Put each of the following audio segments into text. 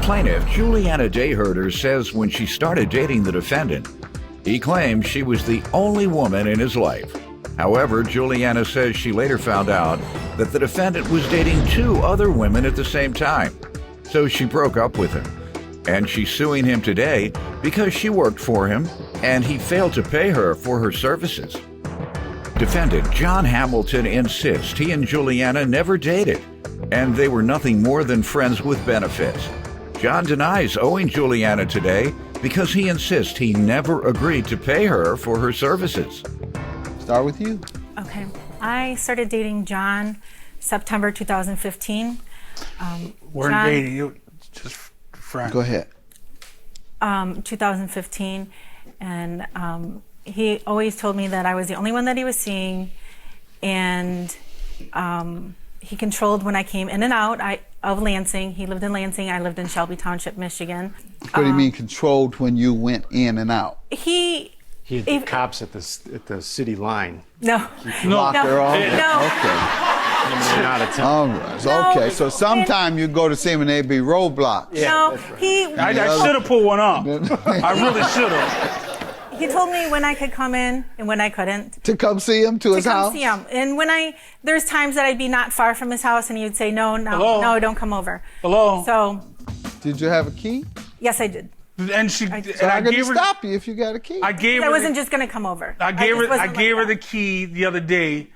plaintiff, Juliana Dayherder, says when she started dating the defendant, he claimed she was the only woman in his life. However, Juliana says she later found out that the defendant was dating 2 other women at the same time. So she broke up with him. And she's suing him today because she worked for him and he failed to pay her for her services. Defendant John Hamilton insists he and Juliana never dated, and they were nothing more than friends with benefits. John denies owing Juliana today because he insists he never agreed to pay her for her services. Start with you. Okay. I started dating John September 2015. We're dating, you just friends. Go ahead. 2015, and he always told me that I was the only one that he was seeing, and he controlled when I came in and out of Lansing. He lived in Lansing. I lived in Shelby Township, Michigan. What do you mean controlled when you went in and out? He had the cops at the city line. No. Locked her off? No. Okay. Out of town. All right. No. Okay, so sometime you go to see him and they'd be roadblocks. Yeah, No, that's right. I should have pulled one up. I really should have. he told me when I could come in and when I couldn't. To come see him to his house? See him. And there's times that I'd be not far from his house and he would say, no, don't come over. Hello? So. Did you have a key? Yes, I did. And So I'm going to stop you if you got a key. I wasn't just going to come over. I gave her the key the other day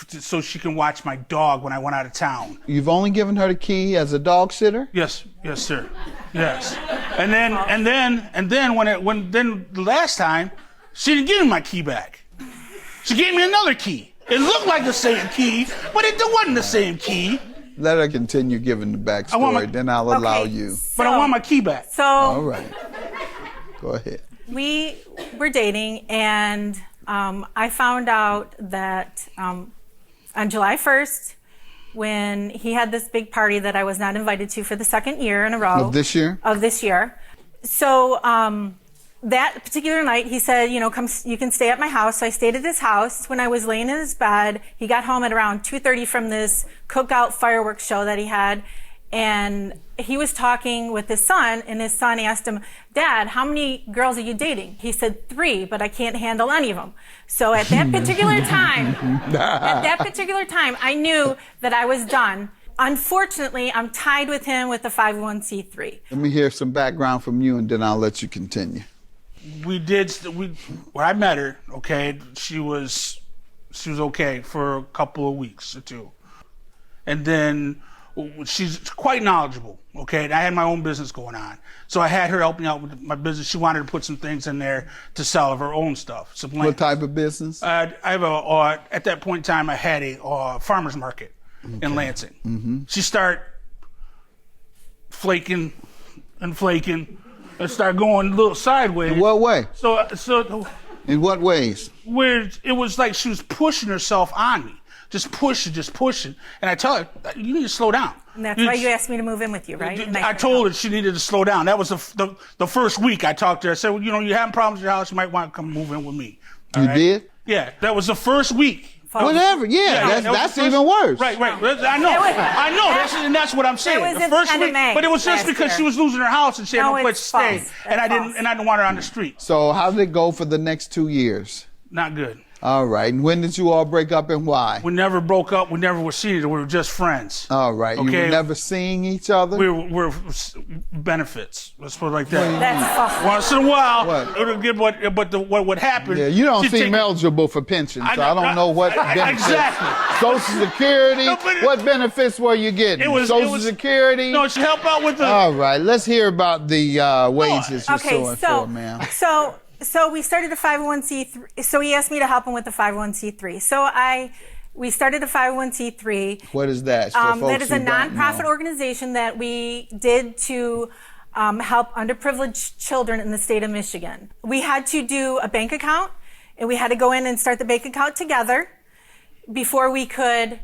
so she can watch my dog when I went out of town. You've only given her the key as a dog sitter? Yes, sir. Yes. And then when the last time, she didn't give me my key back. She gave me another key. It looked like the same key, but it wasn't the same key. Let her continue giving the backstory, then I'll allow you. But I want my key back. So. All right. Go ahead. We were dating, and I found out that on July 1st, when he had this big party that I was not invited to for the 2nd year in a row. Of this year? Of this year. So that particular night, he said, come, you can stay at my house. So I stayed at his house. When I was laying in his bed, he got home at around 2:30 from this cookout fireworks show that he had. And he was talking with his son, and his son asked him, Dad, how many girls are you dating? He said 3, but I can't handle any of them. So at that particular time, I knew that I was done. Unfortunately, I'm tied with him with the 501c3. Let me hear some background from you, and then I'll let you continue. When I met her, okay, she was okay for a couple of weeks or 2. And then she's quite knowledgeable, okay? And I had my own business going on. So I had her helping out with my business. She wanted to put some things in there to sell of her own stuff. What type of business? I have at that point in time, I had a farmer's market in Lansing. Mm-hmm. She started flaking and started going a little sideways. In what way? So in what ways? Where it was like she was pushing herself on me. Just pushing. And I tell her, you need to slow down. And that's why you asked me to move in with you, right? I told her she needed to slow down. That was the first week I talked to her. I said, well, you having problems with your house, you might want to come move in with me. You did? Yeah, that was the first week. Whatever, that's even worse. Right. I know. That's what I'm saying. It was the first in week, May but it was just because she was losing her house and she had no place to stay, false. and I didn't want her on the street. So how did it go for the next 2 years? Not good. All right. And when did you all break up and why? We never broke up. We never were seeing each other. We were just friends. All right. Okay? You were never seeing each other? We were benefits. Let's put it like that. That's false. Once in a while, it'll get what would happen. Yeah, you don't seem eligible for pension, so I don't know what benefits. Exactly. Social Security. What benefits were you getting? Social Security? No, to help out with the. All right. Let's hear about the wages you're suing for, ma'am. So we started a 501c3. So he asked me to help him with the 501c3. So we started a 501c3. What is that? That is a nonprofit organization that we did to help underprivileged children in the state of Michigan. We had to do a bank account, and we had to go in and start the bank account together before we could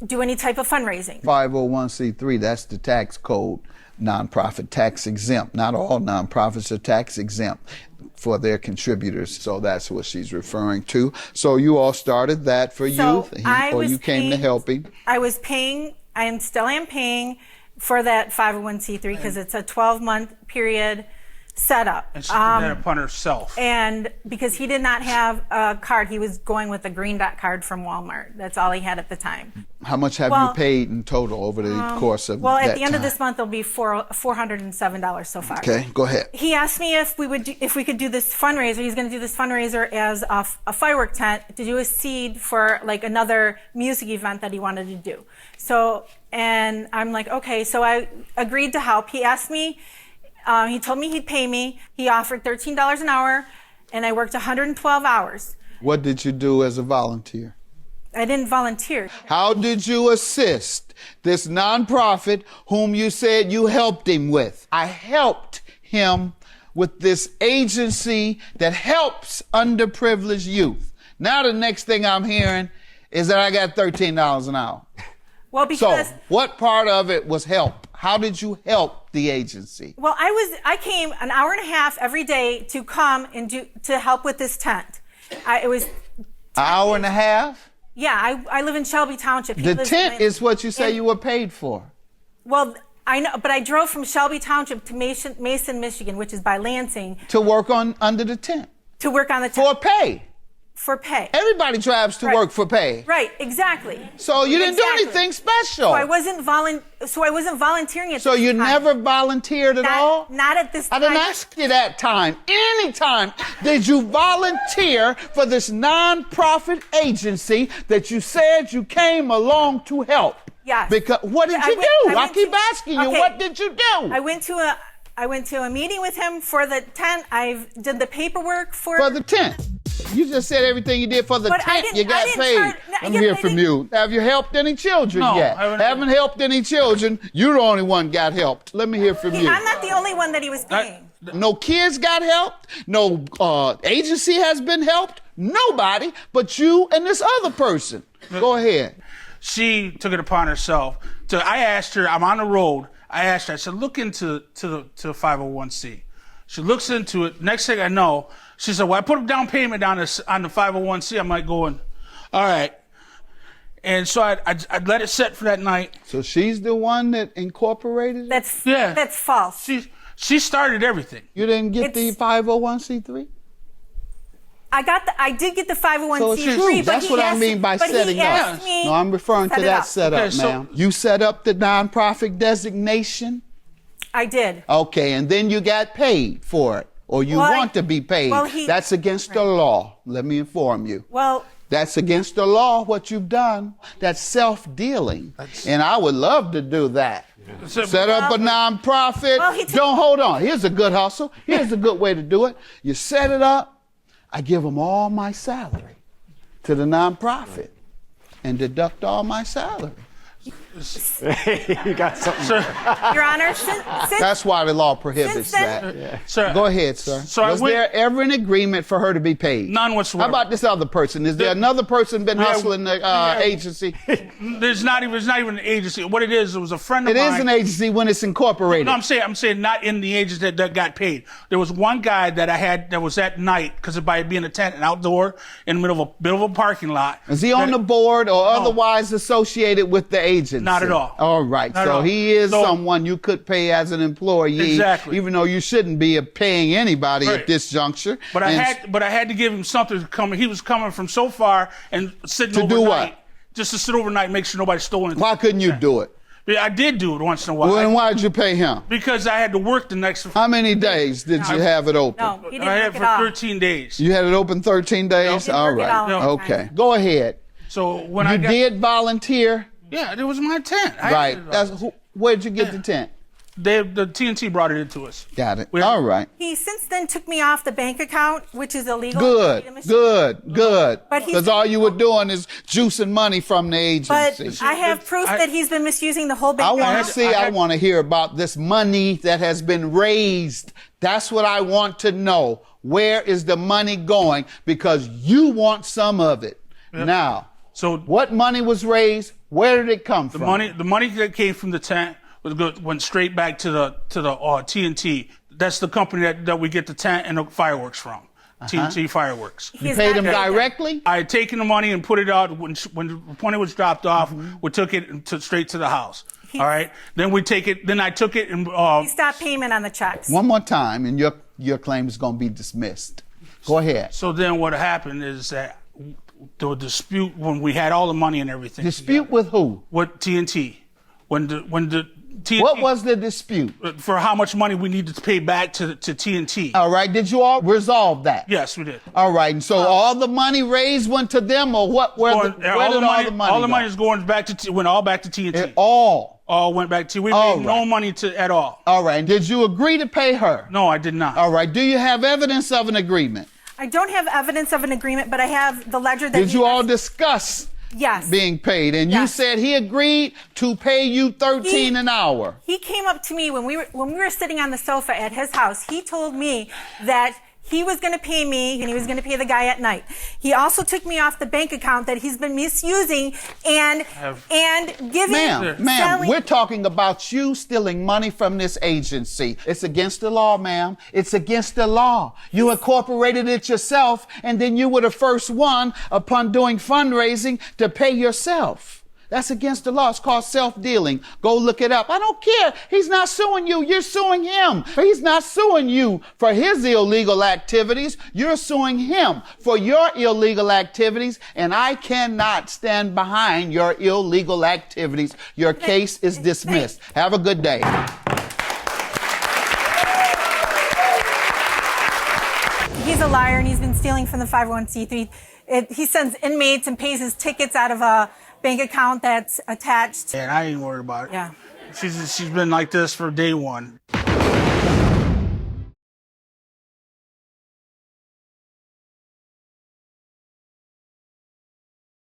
do any type of fundraising. 501c3, that's the tax code. Nonprofit, tax exempt. Not all nonprofits are tax exempt for their contributors, so that's what she's referring to. So you all started that for youth, or you came to help him? I was paying. I still am paying for that 501c3 because it's a 12-month period setup. And she did that upon herself. And because he did not have a card, he was going with a green dot card from Walmart. That's all he had at the time. How much have you paid in total over the course of that Well, at the end time? of this month, it'll be $407 so far. Okay, go ahead. He asked me if we could do this fundraiser. He's going to do this fundraiser as a firework tent to do a seed for like another music event that he wanted to do. So, and I'm like, okay. So I agreed to help. He asked me. He told me he'd pay me. He offered $13 an hour, and I worked 112 hours. What did you do as a volunteer? I didn't volunteer. How did you assist this nonprofit whom you said you helped him with? I helped him with this agency that helps underprivileged youth. Now the next thing I'm hearing is that I got $13 an hour. Well, because So what part of it was help? How did you help the agency? well, I came an hour and a half every day to come and to help with this tent. It was An hour and a half? yeah. I live in Shelby Township. He The lives tent in- is what you say you were paid for. Well, I know, but I drove from Shelby Township to Mason, Michigan, which is by Lansing, To work on under the tent. to work on the For tent pay. for pay. Everybody drives to Right. work for pay. Right, exactly. So you didn't Exactly. do anything special. So I wasn't volunteering at So this you time. never volunteered at all? Not at this I time. didn't ask you that time. Anytime did you volunteer for this nonprofit agency that you said you came along to help? Yes. Because what did I you went- do? I I went keep to- asking you, okay. what did you do? I went to a meeting with him for the tent. I did the paperwork for For the tent. You just said everything you did for the But I tent, didn't- you got I didn't paid. charge- Let yeah, me hear but I from you. Have you helped any children No, yet? I haven't- Haven't helped any children. You're the only one got helped. Let me hear from you. I'm not the only one that he was paying. No kids got helped. No agency has been helped. Nobody but you and this other person. Go ahead. She took it upon herself. I asked her, I'm on the road. I asked her, I said, look into the 501c. She looks into it. Next thing I know, she said, well, I put a down payment on the 501c. I'm like going, all right. And so I'd let it sit for that night. So she's the one that incorporated it? That's false. She started everything. You didn't get the It's- 501c3? I did get the 501c3. So it's true. but That's he what I asked- mean by but he setting up. asked me No, I'm referring to set it that up. setup, Okay, so- ma'am. You set up the nonprofit designation? I did. Okay, and then you got paid for it, or you Well, want to be paid. well, That's against the law. Let me inform you. Well, That's against the law, what you've done. That's self-dealing. And I would love to do that. Set up a nonprofit. Well, he Don't hold on. Here's a good hustle. Here's a good way to do it. You set it up. I give them all my salary to the nonprofit and deduct all my salary. You got something. Your Honor, since That's why the law prohibits Since then- that. Sir, Go ahead, sir. So I Was went- there ever an agreement for her to be paid? None whatsoever. How about this other person? Is there another person been hustling the agency? It's not even an agency. What it was a friend of It mine. is an agency when it's incorporated. No, I'm saying not in the agency that got paid. There was one guy that I had that was at night because by it being a tent and outdoor in the middle of a parking lot. Is he on the board or otherwise associated with the agency? Not at all. All right. Not at So all. he is So- someone you could pay as an employee, Exactly. even though you shouldn't be paying anybody Right. at this juncture. But I had to give him something to come. He was coming from so far and sitting To do overnight. what? Just to sit overnight and make sure nobody stole anything. Why couldn't you do it? I did do it once in a while. Well, then why did you pay him? Because I had to work the next. How many days did you have it open? no, he didn't I had work it it for all. 13 days. You had it open 13 days? Didn't All work it right. all at the Okay. time. Go ahead. So when You I got, did volunteer? yeah, it was my tent. Right. Where'd you get the tent? The TNT brought it into us. Got it. We- All right. he since then took me off the bank account, which is illegal. Good. But he's- Because all you were doing is juicing money from the But agency. I have proof that he's been misusing the whole bank I account. want to see, I want to hear about this money that has been raised. That's what I want to know. Where is the money going? Because you want some of it. Now, So what money was raised? Where did it come from? the money that came from the tent went straight back to the TNT. That's the company that we get the tent and the fireworks from. TNT Fireworks. You He's paid not him doing that. directly? I had taken the money and put it out when the money was dropped off. We took it straight to the house. All right. Then we take it. Then I took it and He stopped payment on the checks. One more time, and your claim is going to be dismissed. Go ahead. So then what happened is that the dispute when we had all the money and everything. Dispute with who? With TNT. When the TNT. What was the dispute? For how much money we needed to pay back to TNT. All right. Did you all resolve that? Yes, we did. All right. And so all the money raised went to them, or what? Where did all the money All the go? money is going back to went all back to TNT. It all went back to. We All made right. no money at all. All right. Did you agree to pay her? No, I did not. All right. Do you have evidence of an agreement? I don't have evidence of an agreement, but I have the ledger that Did you all discuss Yes. being paid? And you Yes. said he agreed to pay you $13 an hour. He came up to me when we were sitting on the sofa at his house. He told me that he was going to pay me and he was going to pay the guy at night. He also took me off the bank account that he's been misusing and giving. Ma'am, selling- we're talking about you stealing money from this agency. It's against the law, ma'am. It's against the law. You incorporated it yourself, and then you were the first one upon doing fundraising to pay yourself. That's against the law. It's called self-dealing. Go look it up. I don't care. He's not suing you. You're suing him. He's not suing you for his illegal activities. You're suing him for your illegal activities, and I cannot stand behind your illegal activities. Your case is dismissed. Have a good day. He's a liar and he's been stealing from the 501c3. He sends inmates and pays his tickets out of a bank account that's attached. And I ain't worried about it. Yeah. She's been like this for day one.